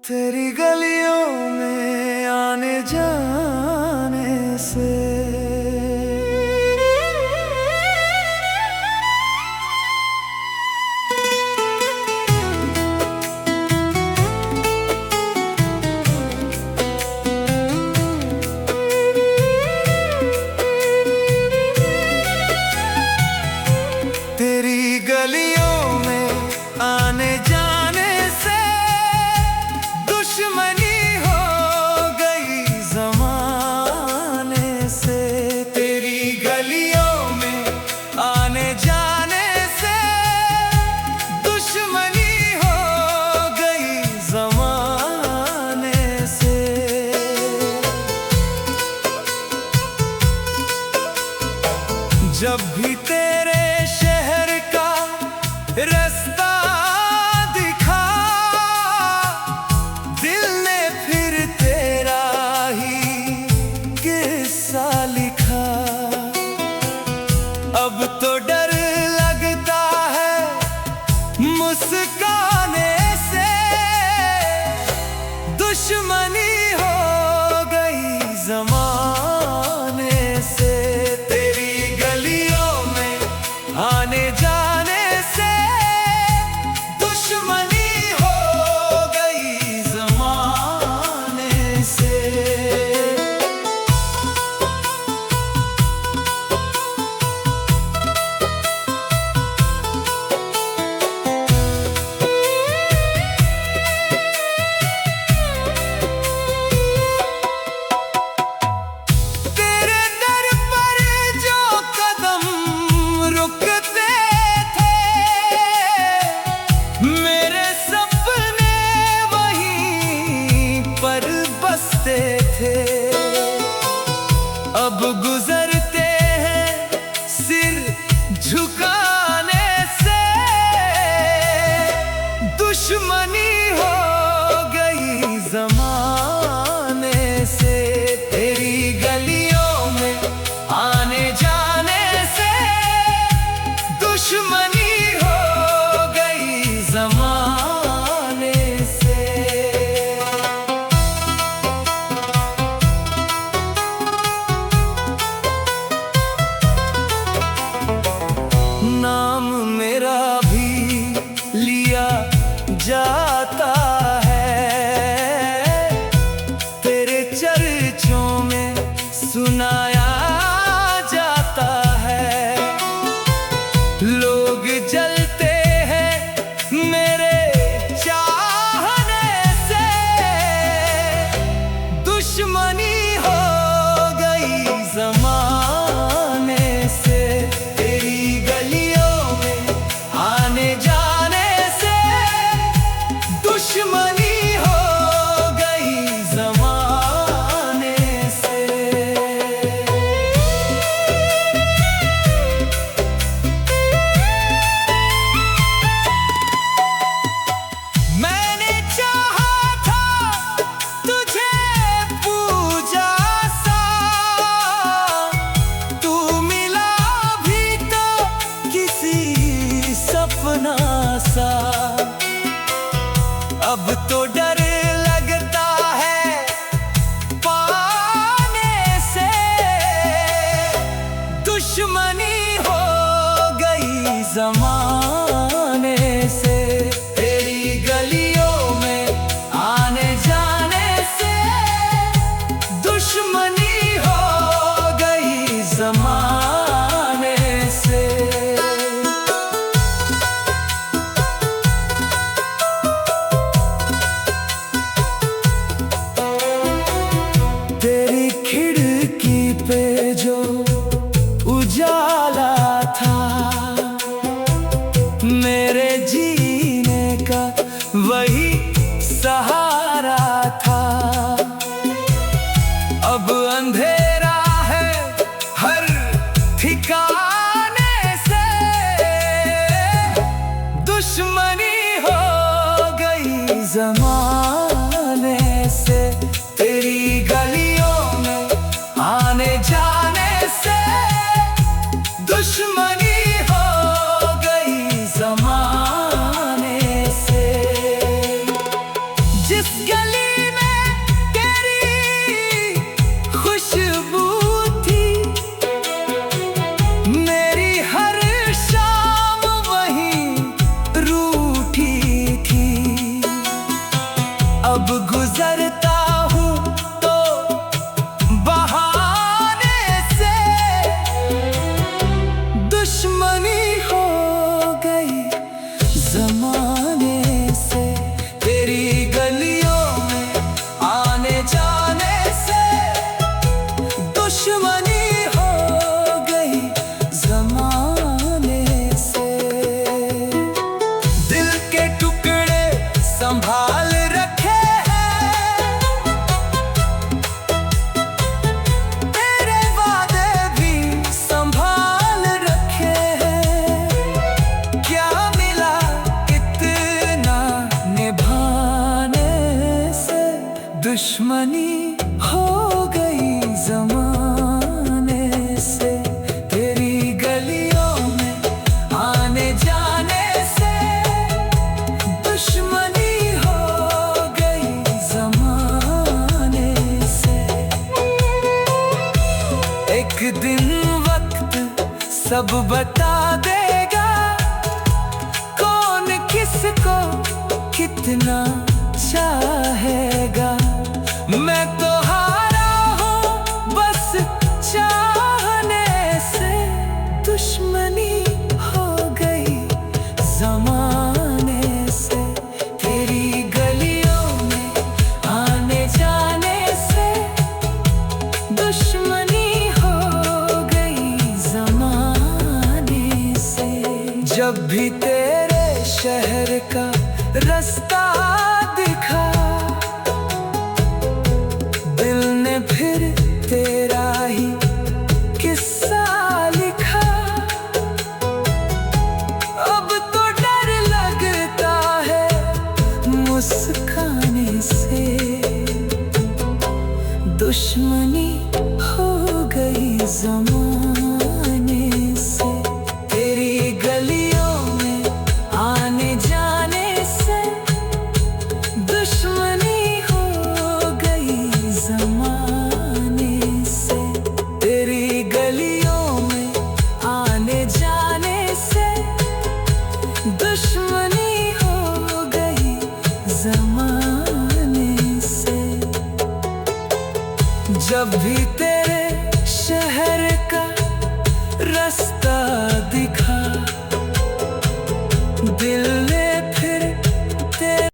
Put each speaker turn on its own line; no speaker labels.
तेरी गलियों में आने जाने से तेरी गलियों में आने जाने से दुश्मनी हो गई ज़माने से। तेरी गलियों में आने जाने से दुश्मनी हो गई ज़माने से। जब भी तेरे शहर का रास्ता दिखा, दिल ने फिर तेरा ही किस्सा लिखा। अब तो डर लगता है मुस्काने से, दुश्मनी हो गई ज़माने से। तेरी गलियों में आने जाने से दुश्मनी हो गई ज़माने से। तेरे दर पर जो कदम रुकते थे, मेरे सपने वहीं पर बसते थे। अब गुजरते हैं सिर झुकाने से, दुश्मनी हो गई ज़माने से। तेरी गलियों में आने जाने से दुश्मनी हो गई ज़माने से। नाम मेरा भी लिया जाता है, तेरे चर्चों में सुनाया जाता है। लोग जलते हैं मेरे चाहने से, दुश्मनी हो गई ज़माने से। तेरी गलियों में आने जाने से दुश्मनी हो गई ज़माने से। मैंने चाहा था तुझे पूजा सा, तू मिला भी तो किसी सपना सा। अब तो डर लगता है पाने से, दुश्मनी हो गई ज़माने से। तेरी गलियों में आने जाने से दुश्मनी हो गई ज़माने से। तेरी खिड़की पे जो उजाला था, मेरे जीने का वही सहारा था। अब अंधेरा है हर ठिकाने से, दुश्मनी हो गई ज़माने से। तेरी गलियों में आने जाने से दुश्मनी हो गई ज़माने से। जिस संभाल रखे हैं, तेरे वादे भी संभाल रखे हैं। क्या मिला इतना निभाने से, दुश्मनी हो गई जमाने से। तेरी गलियों में आने जाने से, दुश्मनी हो गई जमाने से। एक दिन वक्त सब बता देगा, कौन किसको कितना चाहेगा। मैं तो हारा हूँ बस चाहने से, दुश्मनी हो गई जमाने से। तेरी गलियों में आने जाने से, दुश्मनी हो गई जमाने से। जब भी तेरे शहर का रास्ता दिखा, दिल ने फिर तेरा ही किस्सा लिखा। अब तो डर लगता है मुस्काने से, दुश्मनी हो गई जमाने से। तेरी गलियों में आने जाने से, दुश्मनी हो गई जमाने से। तेरी गलियों में आने जाने से, दुश्मनी हो गई जमाने से। जब भी तेरे शहर का रास्ता